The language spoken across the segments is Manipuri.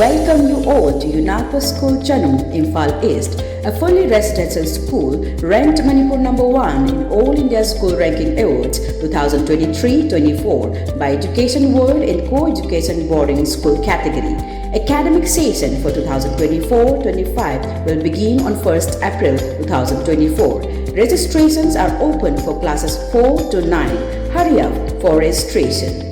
welcome you all to UNAPA School Chanum, Imphal East, a fully residential school ranked Manipur #1 in All India School Ranking Awards 2023-24 by Education World in Co-Education Boarding School category. Academic session for 2024-25 will begin on 1st April 2024. Registrations are open for classes 4 to 9. Hurry up for registration.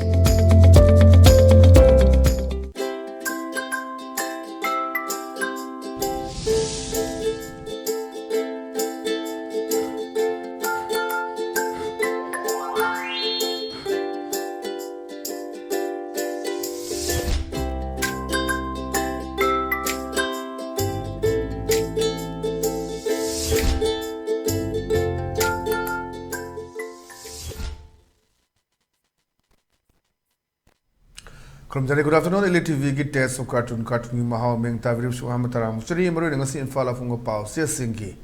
Good afternoon, ELITETV ki test of cartoon mahao meng tavrib suham taram suri maru ngasi infal afungo pau se singi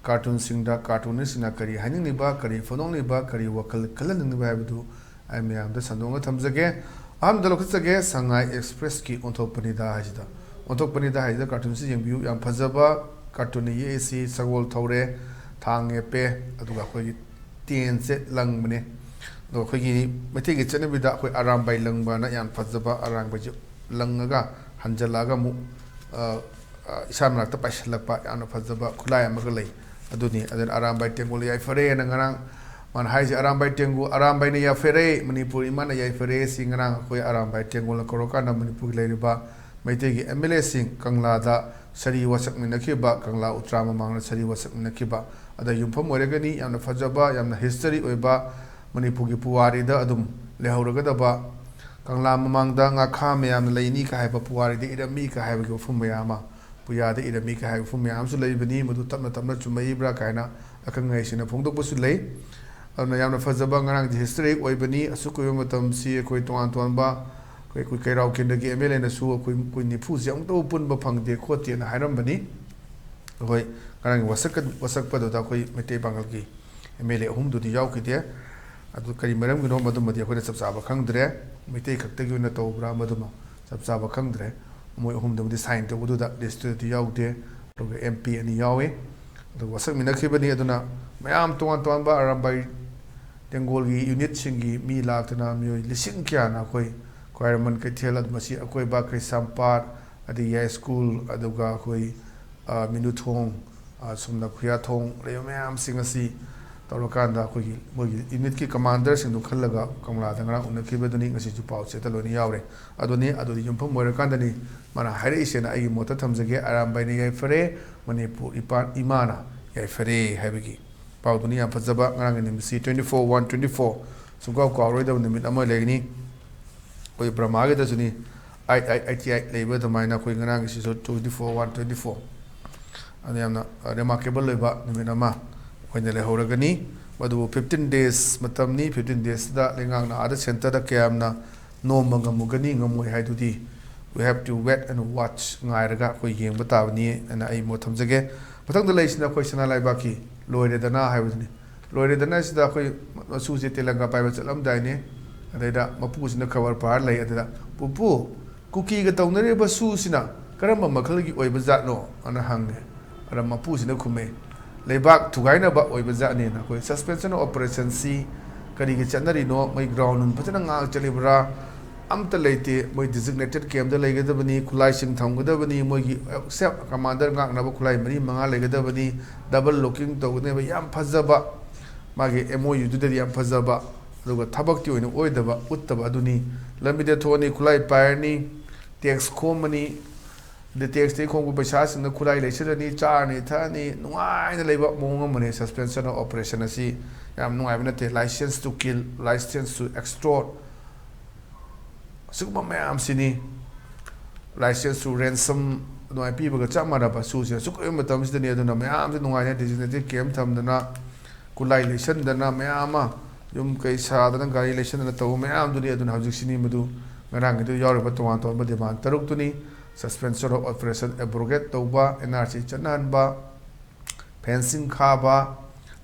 cartoon singda cartoon sina kari haning niba kari phonong niba kari wakal kalan niba habidu ai myam da sanonga thamjage am dalokhsage sangai express ki onthopani da hajida cartoon si yengbiu yam phajaba cartoon ye si sagol thore thang pe aduga khoi tien se langbane do khoi meti gi chane bida khoi aram bai langba na yan phajaba arang bai langaga hanjalaga mu isamna ta paisalapa yan phajaba khulai amaga lei aduni adan aram bai tengul yai fare na ngarang man haiji aram bai tengu aram bai ne ya fere Manipur imana yai fere singrang khoi aram bai tengul koroka na Manipur leiriba meti gi MLA sing kangla da sari wasak minakhiba kangla utrama mangna sari wasak minakhiba ada yumpham oregani yan phajaba yan history oiba Manipur ki puwari da adum lehauragadaba kangla mamangda nga kha mayam leini ka haiba puwari de irami ka haiba ki fum mayama puya de irami ka haiba fum mayam su leibani madu tapna chumai bra kaina akangai sina phongdok bu su lei adna yamna fazaba ngarang history oibani asukuyo matam si koi tuan ba koi kairau kindagi MLA na su koi nifu jang to pun ba phangde khote na hairam bani koi ngarang wasak pa do da koi mete bangal ki MLA hum du di yaw ki de adu kari maram gino madumadi akhoi chap chaba khangdre mitei khaktagi una tobra maduma chap chaba khangdre moi hum dum di sign to budu da district yaude to MP ani yawe adu wasak minakibani aduna mayam tuan ba arambai tengol gi unit singi mi laktana mi lising kya na khoi requirement ke thela masi akhoi ba kai sampar adi ya school aduga khoi minu thong sumna khuya thong re mayam singasi Torokanda Kugi, unit ki commanders in the Kalaga, Kamla, the Grand Unakibaduni, as you pau, Setaloni Yaure, Adoni, Adoni Yumpum, Morakandani, Mana Harishan, I Motatamzage, Aram by Nia Fere, Manipur, Imana, Yafere, Habiki, Pauduni, and Pazaba, Rangan, C 24-124, so go already on the Midama Legni, with Bramaga, Dazuni, ITI labor, the minor Quingang, is 24-124. And they are not remarkable about the Midama. When the Horagani, but 15 days, Matamni, 15 days, that Lingang, other center, the Kamna, no Mangamugani, Namu Haidudi. We have to wait and watch Nairaga, Queen, Batavani, and I Motamzage. But on the lation of question I Baki, Lloyd Dana, Havani. Lloyd Dana is the Susi Telanga Pivot Alumdine, and they that Mapus in the cover part lay at that. Pupu, Cookie get on the river Susina, Karama Makaliki, or Bazano, on a hunger, and a Mapus in the Kume. Lebak to Gaina but with Zani, suspension operation C, Kadi Chanari no, my ground, Patanga Chalibra, Amtalate, my designated came the Legadabani, Kulashing Tangadabani, Mogi, except Commander Nabakulai, Mani, Manga Legadabani, double looking to never Yam Pazaba, Magi Emo, you do the Yam Pazaba, look at Tabaktu in Oidaba, Uttabaduni, Lamida Tony, Kulai Pioneer, TX Company. The text take home with Bashas in the Kulai, Lashani, Charni, Tani, no, I labor money, suspension of operation. I see, I'm no, I'm not a license to kill, license to extort. Superman, Sini, license to ransom, no, people got some other Susan, Sukumatams the near the Namam, no, I had designated came from the Na Kulai, Lation, the Namayama, Yum Kaisa, the Gailation, and the Tomayam, the Near Hajusini Mudu, Marang to Europe, to want to the man, Tarukuni. Suspension of operation abrogate toba NRC chananba fencing khaba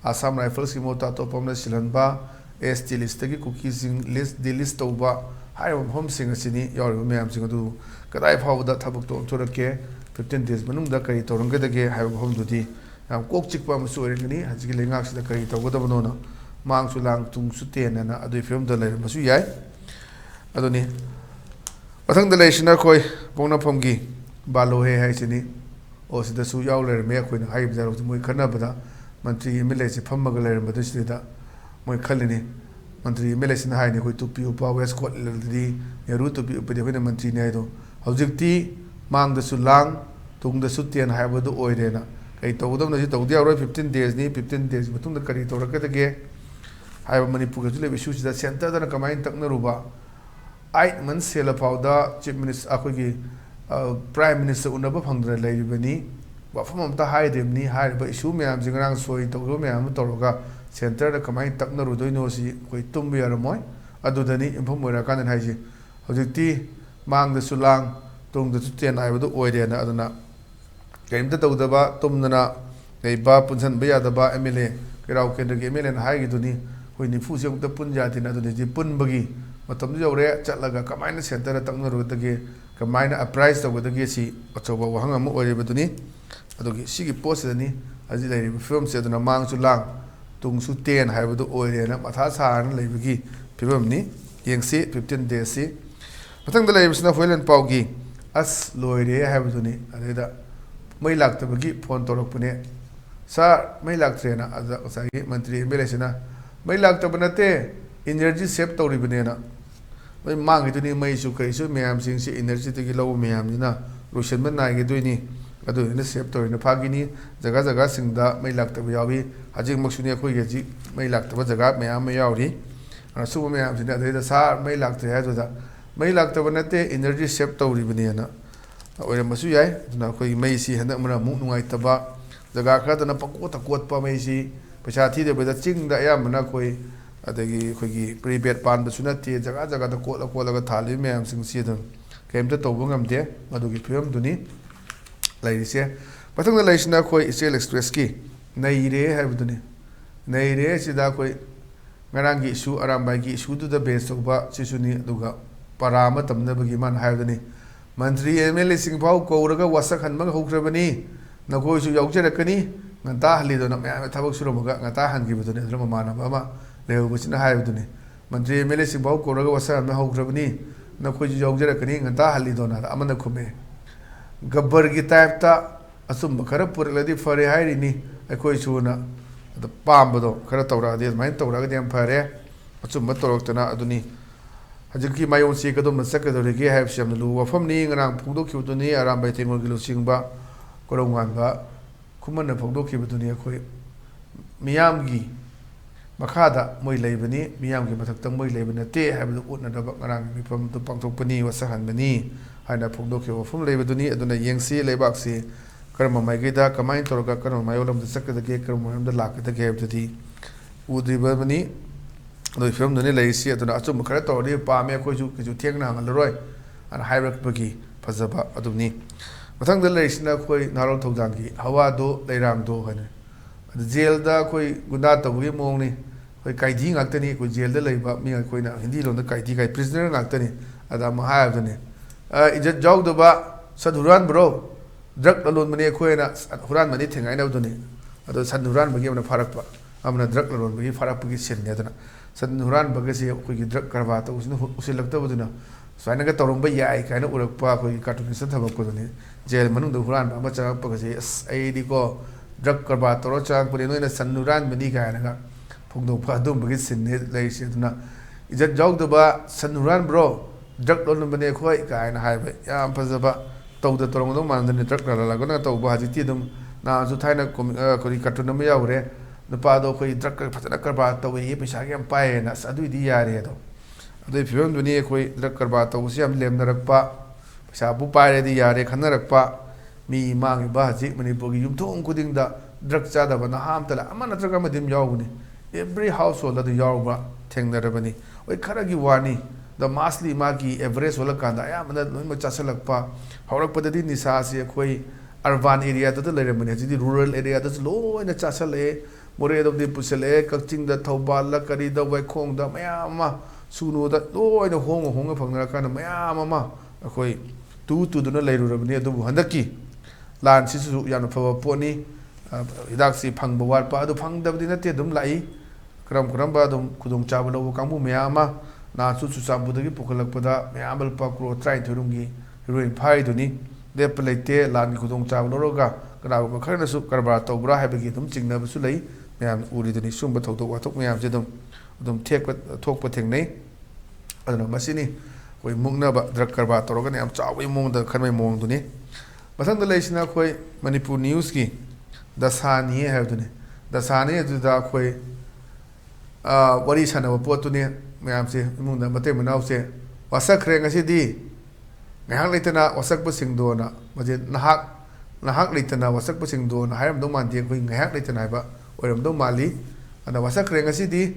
Assam Rifles ki mota to pamna silanba ST list ki cookies list the list toba hai hom sing asini yor myam sing adu ꯀꯗꯥꯏ ꯐꯥꯎꯕꯗ ꯊꯕꯛꯇꯣ ꯑꯣꯟꯊꯣꯔꯛꯀꯦ 15 days ꯃꯅꯨꯡꯗ ꯀꯔꯤ ꯇꯧꯔꯝꯒꯗꯒꯦ ꯍꯥꯏꯕ ꯃꯐꯝꯗꯨꯗꯤ ꯌꯥꯝ ꯀꯣꯛ ꯆꯤꯛꯄ ꯑꯃꯁꯨ ꯑꯣꯏꯔꯒꯅꯤ ꯍꯧꯖꯤꯛꯀꯤ ꯂꯩꯉꯥꯛꯁꯤꯗ ꯀꯔꯤ ꯇꯧꯒꯗꯕꯅꯣꯅ ꯃꯥꯡꯁꯨ ꯂꯥꯡ ꯇꯨꯡꯁꯨ ꯇꯦꯟꯅꯅ ꯑꯗꯨꯒꯤ ꯐꯤꯕꯝꯗ ꯂꯩꯔꯝꯕꯁꯨ ꯌꯥꯏ ꯑꯗꯨꯅꯤ ꯃꯊꯪꯗ ꯂꯩꯔꯤꯁꯤꯅ ꯑꯩꯈꯣꯏ ꯄꯣꯛꯅꯐꯝꯒꯤ ꯕꯥꯂꯣꯍꯦ ꯍꯥꯏꯁꯤꯅꯤ ꯁꯤꯗꯁꯨ ꯌꯥꯎ ꯂꯩꯔꯝꯃꯦ ꯑꯩꯈꯣꯏꯅ ꯍꯥꯏꯔꯤꯕ ꯖꯥꯔꯣꯛꯁꯤ ꯃꯣꯏ ꯈꯟꯅꯕꯗ ꯃꯟꯇ꯭ꯔꯤ MLAꯁꯤ ꯐꯝꯃꯒ ꯂꯩꯔꯝꯕꯗꯨꯁꯤꯗ ꯃꯣꯏ ꯈꯜꯂꯤꯅꯤ ꯃꯟꯇ꯭ꯔꯤ MLAꯁꯤꯅ ꯍꯥꯏꯅꯤ ꯑꯩꯈꯣꯏ ꯇꯨꯄꯤ ꯎꯞꯄ ꯋꯦꯁ ꯀꯣꯠꯂꯗꯤ ꯅꯦꯍꯔꯨ ꯇꯨꯄꯤ ꯎꯞꯄꯗꯤ ꯑꯩꯈꯣꯏꯅ ꯃꯟꯇ꯭ꯔꯤꯅꯤ ꯍꯥꯏꯗꯣ ꯍꯧꯖꯤꯛꯇꯤ ꯃꯥꯡꯗꯁꯨ ꯂꯥꯡ ꯇꯨꯡꯗꯁꯨ ꯇꯦꯟ ꯍꯥꯏꯕꯗꯨ ꯑꯣꯏꯔꯦꯅ ꯀꯔꯤ ꯇꯧꯒꯗꯕꯅꯣ ꯁꯤ ꯇꯧꯗ ꯌꯥꯔꯣꯏ 15 daysꯅꯤ 15 days ꯃꯇꯨꯡꯗ ꯀꯔꯤ ꯇꯧꯔꯛꯀꯗꯒꯦ ꯍꯥꯏꯕ ꯃꯅꯤꯄꯨꯔꯒꯤ ꯂꯩꯕ ꯏꯁꯨꯁꯤꯗ ꯁꯦꯟꯇꯔꯗꯅ ꯀꯃꯥꯏꯅ ꯇꯛꯅꯔꯨꯕ 8 months ꯍꯦꯜꯂꯐꯥꯎꯗ ꯆꯤꯐ ꯃꯤꯅꯤꯁꯇꯔ ꯑꯩꯈꯣꯏꯒꯤ ꯄ꯭ꯔꯥꯏꯝ ꯃꯤꯅꯤꯁꯇꯔ ꯎꯅꯕ ꯐꯪꯗꯅ ꯂꯩꯔꯤꯕꯅꯤ ꯋꯥꯐꯝ ꯑꯃꯇ ꯍꯥꯏꯗ꯭ꯔꯤꯕꯅꯤ ꯍꯥꯏꯔꯤꯕ ꯏꯁꯨ ꯃꯌꯥꯝꯁꯤ ꯉꯔꯥꯡ ꯁꯣꯏ ꯇꯧꯔꯤꯕ ꯃꯌꯥꯝ ꯑꯃ ꯇꯧꯔꯒ ꯁꯦꯟꯇꯔꯗ ꯀꯃꯥꯏꯅ ꯇꯛꯅꯔꯨꯗꯣꯏꯅꯣ ꯁꯤ ꯑꯩꯈꯣꯏ ꯇꯨꯝꯕ ꯌꯥꯔꯝꯃꯣꯏ ꯑꯗꯨꯗꯅꯤ ꯌꯨꯝꯐꯝ ꯑꯣꯏꯔꯀꯥꯟꯗ ꯍꯥꯏꯁꯤ ꯍꯧꯖꯤꯛꯇꯤ ꯃꯥꯡꯗꯁꯨ ꯂꯥꯡ ꯇꯨꯡꯗꯁꯨ ꯇꯦꯟ ꯍꯥꯏꯕꯗꯨ ꯑꯣꯏꯔꯦꯅ ꯑꯗꯨꯅ ꯀꯔꯤꯝꯇ ꯇꯧꯗꯕ ꯇꯨꯝꯗꯅ ꯂꯩꯕ ꯄꯨꯟꯁꯤꯟꯕ ꯌꯥꯗꯕ MLA ꯀꯩꯔꯥꯎ ꯀꯦꯟꯗ꯭ꯔꯒꯤ MLAꯅ ꯍꯥꯏꯈꯤꯗꯨꯅꯤ ꯑꯩꯈꯣꯏ ꯅꯤꯐꯨꯁꯤ ꯑꯃꯨꯛꯇ ꯄꯨꯟ ꯌꯥꯗꯦꯅ ꯑꯗꯨꯅꯗꯤ ꯄꯨꯟꯕꯒꯤ ꯃꯇꯝꯗꯨ ꯌꯧꯔꯦ ꯆꯠꯂꯒ ꯀꯃꯥꯏꯅ ꯁꯦꯟꯇꯔꯗ ꯇꯛꯅꯔꯨꯒꯗꯒꯦ ꯀꯃꯥꯏꯅ ꯑꯄ꯭ꯔꯥꯏꯖ ꯇꯧꯒꯗꯒꯦ ꯁꯤ ꯑꯆꯧꯕ ꯋꯥꯍꯪ ꯑꯃ ꯑꯣꯏꯔꯤꯕꯗꯨꯅꯤ ꯑꯗꯨꯒꯤ ꯁꯤꯒꯤ ꯄꯣꯠꯁꯤꯗꯅꯤ ꯍꯧꯖꯤꯛ ꯂꯩꯔꯤꯕ ꯐꯤꯕꯝꯁꯦ ꯑꯗꯨꯅ ꯃꯥꯡꯁꯨ ꯂꯥꯡ ꯇꯨꯡꯁꯨ ꯇꯦꯟ ꯍꯥꯏꯕꯗꯨ ꯑꯣꯏꯔꯦꯅ ꯃꯊꯥ ꯁꯥꯔꯅ ꯂꯩꯕꯒꯤ ꯐꯤꯕꯝꯅꯤ ꯌꯦꯡꯁꯤ 15 daysꯁꯤ ꯃꯊꯪꯗ ꯂꯩꯔꯤꯕꯁꯤꯅ ꯍꯨꯏꯂꯦꯟ ꯄꯥꯎꯒꯤ ꯑꯁ ꯂꯣꯏꯔꯦ ꯍꯥꯏꯕꯗꯨꯅꯤ ꯑꯗꯩꯗ ꯃꯩ ꯂꯥꯛꯇꯕꯒꯤ ꯐꯣꯟ ꯇꯧꯔꯛꯄꯅꯦ ꯁꯥꯔ ꯃꯩ ꯂꯥꯛꯇ꯭ꯔꯦꯅ ꯑꯗꯨꯗ ꯉꯁꯥꯏꯒꯤ ꯃꯟꯇ꯭ꯔꯤ MLAꯁꯤꯅ ꯃꯩ ꯂꯥꯛꯇꯕ ꯅꯠꯇꯦ ꯏꯅꯔꯖꯤ ꯁꯦꯞ ꯇꯧꯔꯤꯕꯅꯦꯅ ꯃꯩ ꯃꯥꯡꯈꯤꯗꯣꯏꯅꯤ ꯃꯩꯁꯨ ꯀꯔꯤꯁꯨ ꯃꯌꯥꯝꯁꯤꯡꯁꯤ ꯏꯅꯔꯖꯤꯗꯒꯤ ꯂꯧꯕ ꯃꯌꯥꯝꯁꯤꯅ ꯂꯣꯏꯁꯤꯟꯕ ꯅꯥꯏꯒꯗꯣꯏꯅꯤ ꯑꯗꯨꯗꯨꯅ ꯁꯦꯞ ꯇꯧꯔꯤꯅ ꯐꯥꯒꯤꯅꯤ ꯖꯒꯥ ꯖꯒꯥꯁꯤꯡꯗ ꯃꯩ ꯂꯥꯛꯇꯕ ꯌꯥꯎꯏ ꯍꯧꯖꯤꯛꯃꯛꯁꯨꯅꯤ ꯑꯩꯈꯣꯏꯒꯤ ꯍꯧꯖꯤꯛ ꯃꯩ ꯂꯥꯛꯇꯕ ꯖꯒꯥ ꯃꯌꯥꯝ ꯑꯃ ꯌꯥꯎꯔꯤ ꯁꯨꯕ ꯃꯌꯥꯝꯁꯤꯅ ꯑꯗꯩꯗ ꯁꯥꯔ ꯃꯩ ꯂꯥꯛꯇ꯭ꯔꯦ ꯍꯥꯏꯗꯨꯗ ꯃꯩ ꯂꯥꯛꯇꯕ ꯅꯠꯇꯦ ꯏꯅꯔꯖꯤ ꯁꯦꯞ ꯇꯧꯔꯤꯕꯅꯦꯅ ꯑꯣꯏꯔꯝꯕꯁꯨ ꯌꯥꯏ ꯑꯗꯨꯅ ꯑꯩꯈꯣꯏꯒꯤ ꯃꯩꯁꯤ ꯍꯟꯗꯛ ꯃꯔꯛ ꯑꯃꯨꯛ ꯅꯨꯡꯉꯥꯏꯇꯕ ꯖꯒꯥ ꯈꯔꯗꯅ ꯄꯪꯀꯣꯠꯇ ꯀꯣꯠꯄ ꯃꯩꯁꯤ ꯄꯩꯁꯥ ꯊꯤꯗꯕꯤꯗ ꯆꯤꯡꯗ ꯑꯌꯥꯝꯕꯅ ꯑꯩꯈꯣꯏ ꯑꯗꯒꯤ ꯑꯩꯈꯣꯏꯒꯤ ꯄ꯭ꯔꯤꯄꯦꯗ ꯄꯥꯟꯕꯁꯨ ꯅꯠꯇꯦ ꯖꯒꯥ ꯖꯒꯥꯗ ꯀꯣꯠꯂꯒ ꯊꯥꯜꯂꯤꯕ ꯃꯌꯥꯝꯁꯤꯡꯁꯤ ꯑꯗꯨꯝ ꯀꯔꯤꯝꯇ ꯇꯧꯕ ꯉꯝꯗꯦ ꯃꯗꯨꯒꯤ ꯐꯤꯕꯝꯗꯨꯅꯤ ꯂꯩꯔꯤꯁꯦ ꯃꯊꯪꯗ ꯂꯩꯔꯤꯁꯤꯅ ꯑꯩꯈꯣꯏ ꯏꯆꯦꯜ ꯑꯦꯛꯁꯄ꯭ꯔꯦꯁꯀꯤ ꯅꯩꯔꯦ ꯍꯥꯏꯕꯗꯨꯅꯤ ꯅꯩꯔꯦ ꯁꯤꯗ ꯑꯩꯈꯣꯏ ꯉꯔꯥꯡꯒꯤ ꯏꯁꯨ ꯑꯔꯥꯝꯕꯥꯏꯒꯤ ꯏꯁꯨꯗꯨꯗ ꯕꯦꯁ ꯇꯧꯕ ꯁꯤꯁꯨꯅꯤ ꯑꯗꯨꯒ ꯄꯔꯥ ꯑꯃ ꯇꯝꯅꯕꯒꯤ ꯃꯥꯅ ꯍꯥꯏꯕꯗꯨꯅꯤ ꯃꯟꯇ꯭ꯔꯤ MLAꯁꯤꯡ ꯐꯥꯎ ꯀꯧꯔꯒ ꯋꯥꯁꯛꯍꯟꯕ ꯍꯧꯈ꯭ꯔꯕꯅꯤ ꯅꯈꯣꯏꯁꯨ ꯌꯥꯎꯖꯔꯛꯀꯅꯤ ꯉꯟꯇꯥ ꯍꯜꯂꯤꯗꯨꯅ ꯃꯌꯥꯝ ꯊꯕꯛ ꯁꯨꯔꯝꯃꯒ ꯉꯟꯇꯥ ꯍꯟꯈꯤꯕꯗꯨꯅꯤ ꯑꯗꯨꯅ ꯃꯃꯥꯟꯅꯕ ꯑꯃ ꯂꯩꯍꯧꯕꯁꯤꯅ ꯍꯥꯏꯕꯗꯨꯅꯤ ꯃꯟꯇ꯭ꯔꯤ MLAꯁꯤꯡ ꯐꯥꯎ ꯀꯧꯔꯒ ꯋꯥꯁꯛꯍꯟꯕ ꯍꯧꯈ꯭ꯔꯕꯅꯤ ꯅꯈꯣꯏꯁꯨ ꯌꯥꯎꯖꯔꯛꯀꯅꯤ ꯉꯟꯇꯥ ꯍꯜꯂꯤꯗꯣꯅ ꯑꯃꯅ ꯈꯨꯝꯃꯦ ꯒब्ꯕꯔꯒꯤ ꯇꯥꯏꯞꯇ ꯑꯆꯨꯝꯕ ꯈꯔ ꯄꯨꯔꯛꯂꯗꯤ ꯐꯔꯦ ꯍꯥꯏꯔꯤꯅꯤ ꯑꯩꯈꯣꯏꯁꯨꯅ ꯑꯗ ꯄꯥꯝꯕꯗꯣ ꯈꯔ ꯇꯧꯔꯛꯑꯗꯤ ꯑꯗꯨꯃꯥꯏꯅ ꯇꯧꯔꯛꯑꯒꯗꯤ ꯌꯥꯝ ꯐꯔꯦ ꯑꯆꯨꯝꯕ ꯇꯧꯔꯛꯇꯅ ꯑꯗꯨꯅꯤ ꯍꯧꯖꯤꯛꯀꯤ ꯃꯥꯌꯣꯟꯁꯤ ꯀꯗꯣꯝꯗ ꯆꯠꯀꯗꯧꯔꯤꯒꯦ ꯍꯥꯏꯕꯁꯤ ꯌꯥꯝꯅ ꯂꯨꯕ ꯋꯥꯐꯝꯅꯤ ꯉꯔꯥꯡ ꯐꯣꯡꯗꯣꯛꯈꯤꯕꯗꯨꯅꯤ ꯑꯔꯥꯝꯕꯥꯏ ꯇꯦꯡꯒꯣꯜꯒꯤ ꯂꯨꯆꯤꯡꯕ ꯀꯣꯔꯧꯉꯥꯟꯕ ꯈꯨꯃꯟꯅ ꯐꯣꯡꯗꯣꯛꯈꯤꯕꯗꯨꯅꯤ ꯑꯩꯈꯣꯏ ꯃꯤꯌꯥꯝꯒꯤ ꯃꯈꯥꯗ ꯃꯣꯏ ꯂꯩꯕꯅꯤ ꯃꯤꯌꯥꯝꯒꯤ ꯃꯊꯛꯇ ꯃꯣꯏ ꯂꯩꯕ ꯅꯠꯇꯦ ꯍꯥꯏꯕꯗꯨ ꯎꯠꯅꯅꯕ ꯉꯔꯥꯡꯒꯤ ꯃꯤꯐꯝꯗꯨ ꯄꯥꯡꯊꯣꯛꯄꯅꯤ ꯋꯥꯁꯛꯍꯟꯕꯅꯤ ꯍꯥꯏꯅ ꯐꯣꯡꯗꯣꯛꯈꯤꯕ ꯋꯥꯐꯝ ꯂꯩꯕꯗꯨꯅꯤ ꯑꯗꯨꯅ ꯌꯦꯡꯁꯤ ꯂꯩꯕꯥꯛꯁꯤ ꯀꯔꯝꯕ ꯃꯥꯏꯀꯩꯗ ꯀꯃꯥꯏꯅ ꯇꯧꯔꯒ ꯀꯔꯝꯕ ꯃꯥꯏꯌꯣꯜꯂꯣꯝꯗ ꯆꯠꯀꯗꯒꯦ ꯀꯔꯝꯕ ꯃꯥꯏꯌꯣꯜꯗ ꯂꯥꯛꯀꯗꯒꯦ ꯍꯥꯏꯕꯗꯨꯗꯤ ꯎꯗ꯭ꯔꯤꯕꯅꯤ ꯑꯗꯨꯒꯤ ꯐꯤꯕꯝꯗꯨꯅꯤ ꯂꯩꯔꯤꯁꯤ ꯑꯗꯨꯅ ꯑꯆꯨꯝꯕ ꯈꯔ ꯇꯧꯔꯗꯤ ꯄꯥꯝꯃꯦ ꯑꯩꯈꯣꯏꯁꯨ ꯀꯩꯁꯨ ꯊꯦꯡꯅ ꯍꯪꯍꯜꯂꯔꯣꯏ ꯍꯥꯏꯅ ꯍꯥꯏꯔꯛꯄꯒꯤ ꯐꯖꯕ ꯑꯗꯨꯅꯤ ꯃꯊꯪꯗ ꯂꯩꯔꯤꯁꯤꯅ ꯑꯩꯈꯣꯏ ꯅꯍꯥꯔꯣꯜ ꯊꯧꯗꯥꯡꯒꯤ ꯍꯋꯥꯗꯣ ꯂꯩꯔꯥꯡꯗꯣ ꯍꯥꯏꯅ ꯑꯗꯨ ꯖꯦꯜꯗ ꯑꯩꯈꯣꯏ ꯒꯨꯟꯗꯥ ꯇꯧꯕꯒꯤ ꯃꯑꯣꯡꯅꯤ ꯑꯩꯈꯣꯏ ꯀꯥꯏꯗꯤ ꯉꯥꯛꯇꯅꯤ ꯑꯩꯈꯣꯏ ꯖꯦꯜꯗ ꯂꯩꯕ ꯃꯤ ꯑꯩꯈꯣꯏꯅ ꯍꯤꯟꯗꯤ ꯂꯣꯟꯗ ꯀꯥꯏꯗꯤ ꯀꯥꯏ ꯄ꯭ꯔꯤꯖꯅꯔ ꯉꯥꯛꯇꯅꯤ ꯑꯗ ꯑꯃ ꯍꯥꯏꯕꯗꯨꯅꯤ ꯏꯖꯠ ꯌꯥꯎꯗꯕ ꯁꯟ ꯍꯨꯔꯥꯟꯕ꯭ꯔꯣ ꯗ꯭ꯔꯛ ꯂꯂꯣꯟꯕꯅꯤ ꯑꯩꯈꯣꯏꯅ ꯍꯨꯔꯥꯟꯕꯅꯤ ꯊꯦꯡꯒꯥꯏꯅꯕꯗꯨꯅꯤ ꯑꯗꯣ ꯁꯟ ꯍꯨꯔꯥꯟꯕꯒꯤ ꯑꯃꯅ ꯐꯥꯔꯛꯄ ꯑꯃꯅ ꯗ꯭ꯔꯛ ꯂꯂꯣꯟꯕꯒꯤ ꯐꯥꯔꯛꯄꯒꯤ ꯁꯤꯟꯅꯤ ꯑꯗꯨꯅ ꯁꯟ ꯍꯨꯔꯥꯟꯕꯒꯁꯦ ꯑꯩꯈꯣꯏꯒꯤ ꯗ꯭ꯔꯛ ꯀꯔꯕꯥꯔ ꯇꯧꯕꯁꯤꯅ ꯎꯁꯤꯜꯂꯛꯇꯕꯗꯨꯅ ꯁꯨꯃꯥꯏꯅꯒ ꯇꯧꯔꯝꯕ ꯌꯥꯏ ꯀꯥꯏꯅ ꯎꯔꯛꯄ ꯑꯩꯈꯣꯏꯒꯤ ꯀꯥꯔꯇꯨꯅꯤꯁꯇ ꯊꯕꯛꯄꯗꯨꯅꯤ ꯖꯦꯜ ꯃꯅꯨꯡꯗ ꯍꯨꯔꯥꯟꯕ ꯑꯃ ꯆꯪꯉꯛꯄꯒꯁꯦ ꯑꯁ ꯑꯩꯗꯤꯀꯣ ꯗ꯭ꯔꯛ ꯀꯔꯕꯥꯔ ꯇꯧꯔ ꯆꯪꯉꯛꯄꯅꯤ ꯅꯣꯏꯅ ꯁꯟ ꯍꯨꯔꯥꯟꯕꯅꯤ ꯀꯥꯏꯅꯒ ꯐꯣꯡꯗꯣꯛꯄ ꯑꯗꯨꯝꯕꯒꯤ ꯁꯤꯟꯅꯤ ꯂꯩꯔꯤꯁꯦ ꯑꯗꯨꯅ ꯏꯖꯠ ꯌꯥꯎꯗꯕ ꯁꯟ ꯍꯨꯔꯥꯟꯕ꯭ꯔꯣ ꯗ꯭ꯔꯛ ꯂꯣꯜꯂꯝꯕꯅꯤ ꯑꯩꯈꯣꯏ ꯀꯥꯏꯅ ꯍꯥꯏꯕ ꯌꯥꯝ ꯐꯖꯕ ꯇꯧꯗ ꯇꯧꯔꯝꯒꯗꯧ ꯃꯥꯟꯗꯅꯤ ꯗ꯭ꯔꯛ ꯂꯂꯣꯟꯕꯅ ꯇꯧꯕ ꯍꯧꯖꯤꯛꯇꯤ ꯑꯗꯨꯝ ꯅꯍꯥꯟꯁꯨ ꯊꯥꯏꯅ ꯑꯩꯈꯣꯏ ꯀꯥꯔꯇꯨꯟ ꯑꯃ ꯌꯥꯎꯈ꯭ꯔꯦ ꯅꯨꯄꯥꯗꯣ ꯑꯩꯈꯣꯏ ꯗ꯭ꯔꯛ ꯐꯖꯅ ꯀꯔꯕꯥꯔ ꯇꯧꯋꯦ ꯄꯩꯁꯥꯒ ꯌꯥꯝ ꯄꯥꯏꯌꯦꯅ ꯑꯁ ꯑꯗꯨꯏꯗꯤ ꯌꯥꯔꯦ ꯑꯗꯣ ꯑꯗꯨꯒꯤ ꯐꯤꯕꯝꯗꯨꯅꯤ ꯑꯩꯈꯣꯏ ꯗ꯭ꯔꯛ ꯀꯔꯕꯥꯔ ꯇꯧꯕꯁꯤ ꯌꯥꯝ ꯂꯦꯝꯅꯔꯛꯄ ꯄꯩꯁꯥꯕꯨ ꯄꯥꯏꯔꯗꯤ ꯌꯥꯔꯦ ꯈꯟꯅꯔꯛꯄ ꯃꯤ ꯃꯥꯡꯉꯤꯕ ꯍꯧꯖꯤꯛ ꯃꯅꯤꯄꯨꯔꯒꯤ ꯌꯨꯝꯊꯣꯡ ꯈꯨꯗꯤꯡꯗ ꯗ꯭ꯔꯛ ꯆꯥꯗꯕ ꯅꯍꯥ ꯑꯃꯇ ꯑꯃ ꯅꯠꯇ꯭ꯔꯒ ꯑꯃꯗꯤ ꯑꯗꯨꯝ ꯌꯥꯎꯕꯅꯤ ꯑꯦꯕ꯭ꯔꯤ ꯍꯥꯎꯁ ꯍꯣꯜꯗ ꯑꯗꯨ ꯌꯥꯎꯕ ꯊꯦꯡꯅꯔꯕꯅꯤ ꯍꯣꯏ ꯈꯔꯒꯤ ꯋꯥꯅꯤ ꯗ ꯃꯥꯁꯂꯤ ꯃꯥꯒꯤ ꯑꯦꯚꯔꯦꯖ ꯑꯣꯜꯂꯀꯥꯟꯗ ꯑꯌꯥꯝꯕꯅ ꯂꯣꯏꯅꯃꯛ ꯆꯥꯁꯤꯜꯂꯛꯄ ꯍꯧꯔꯛꯄꯗꯗꯤ ꯅꯤꯁꯥꯁꯤ ꯑꯩꯈꯣꯏ ꯑꯔꯕꯥꯟ ꯑꯦꯔꯤꯌꯥꯗ ꯂꯩꯔꯝꯕꯅꯤ ꯍꯧꯖꯤꯛꯇꯤ ꯔꯨꯔꯦꯜ ꯑꯦꯔꯤꯌꯥꯗꯁꯨ ꯂꯣꯏꯅ ꯆꯥꯁꯤꯜꯂꯛꯑꯦ ꯃꯣꯔꯦꯗꯕꯨꯗꯤ ꯄꯨꯁꯤꯜꯂꯛꯑꯦ ꯀꯛꯆꯤꯡꯗ ꯊꯧꯕꯥꯜꯗ ꯀꯔꯤꯗ ꯋꯥꯏꯈꯣꯡꯗ ꯃꯌꯥꯝ ꯑꯃ ꯁꯨꯅꯨꯗ ꯂꯣꯏꯅ ꯍꯣꯡꯉ ꯐꯪꯅꯔꯀꯥꯟꯗ ꯃꯌꯥꯝ ꯑꯃ ꯑꯩꯈꯣꯏ tuduna leirurabani adubu handaki lan sisu yana phaba poni hidak si phangba watpa adu phangdabdi nate dum lai karam ba dum khudong chaba lo kangbu meyama na su sambudagi pukalakpada meyambal pa kro try thurungi heroin phai duni de plate lan khudong chaba lo ga kana ba kharna su karba tawbra habagi dum chingna bu su lai meyam uri duni sumba thawtok watok meyam je dum thokpa thengnei aduna masini koi mungna ba drug karba toroga ne am chawi mong da khanmai mong duni mathang da leisina koi Manipur news ki dasani hai duni dasani adu da koi wari sana ba pot duni meyam se mung da mate manau se wasak reng asi di ngahang leitana wasak ba singdo na maje nahak leitana wasak ba singdo na hairam do man ti koi ngahak leitana ba oiram do mali ana wasak reng asi di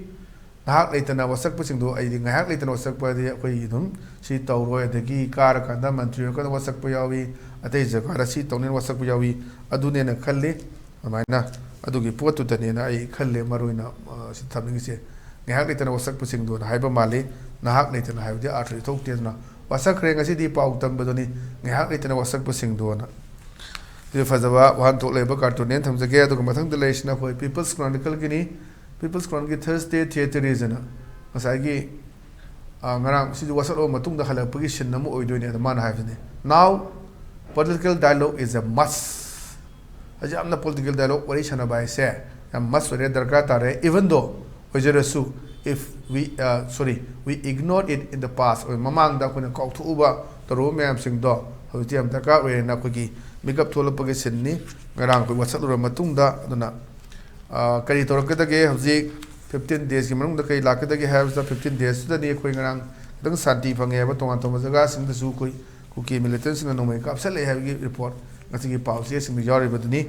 nahak leitana wasak pa singdo ai ngahak leitana wasak pa di koi dum si tawroi adagi kar kanda mantri ka wasak pa yawi atei jaga ra si tawnen wasak pa yawi adune na khalle amaina adugi potu tane na ai khalle maroina si thamning se ngahak leitana wasak pa singdo na haiba mali nahak leitana haibdi athri thokte na wasak reng asi di pau tam badoni ngahak leitana wasak pa singdo na de fazaba wan to leba cartoon nen thamjage aduga mathang de leisna koi People's Chronicle gini People's Chronicle Thursday theater is na masagi ngarang si wasat o matung da khala pagi sin namu oidoi ne man ha ne now political dialogue is a must ajamna political dialogue wari chana bai se am must re darka tare even though ojerasu if we ignored it in the past or mamang da kuna kau thu ba taro me am sing do hauti am darka we na ko gi makeup thola pagi sin ni ngarang ko wasat ro matung da aduna kari torakadage hauji 15 days ki manung da kai lakadage have the 15 days da ni khoi ngarang dang santi phange ba tonga toma jaga sing da su koi kuki militant sing no mai kapsal le have gi report ngasi gi policy sing yari baduni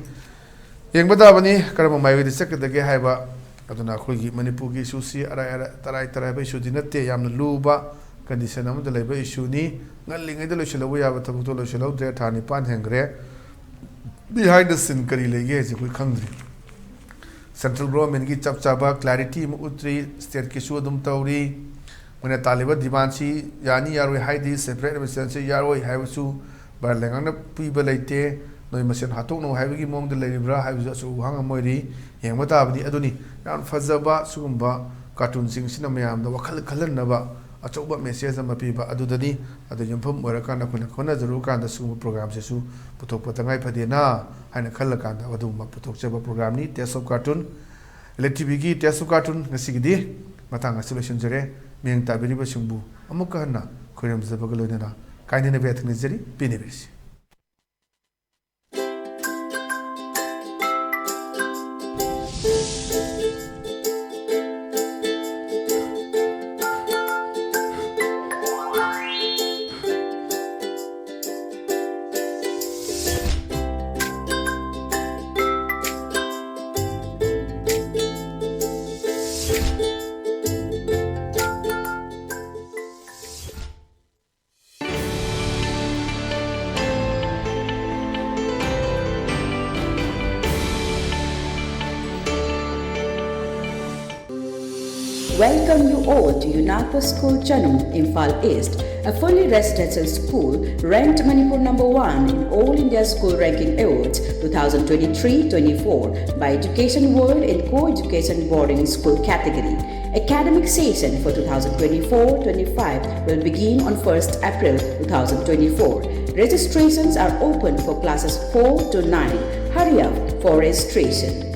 yeng bada bani karama mai wi sakadage hai ba aduna khoi gi Manipur gi susi ara tarai ba issue dinate yamna luba condition am da leba issue ni ngalingai da lo shelo ya ba thabu to lo shelo de thani pan hengre behind the scene kari lege je koi khangri Central government ki chap chaba clarity mu utri state ki su dum tawri mane taliba dimansi yani yaroi haidi separate administration yaroi haisu bar lengang na piba leite noi masen hatok no haibigi mong de leibra haisu su hanga moiri yengba tabni aduni yan fazaba sugumba cartoon sing sina mayam da wakhal khalan na ba achoba message ama piba adudani adu yumpham oraka na khona jaru kan da su program se su putok patangai phadena haina khalla kan da adu ma putok cheba program ni test of cartoon ELITETV gi test of cartoon ngasi gi matanga solution jare meng tabiri ba singbu amuka na khoram zabaga loina kaine ne bethni jari pine besi Welcome you all to UNAPO School Chanum, Imphal East, a fully residential school ranked Manipur #1 in All India School Ranking Awards 2023-24 by Education World in Co-Education Boarding School category. Academic session for 2024-25 will begin on 1st April 2024. Registrations are open for classes 4 to 9. Hurry up for registration.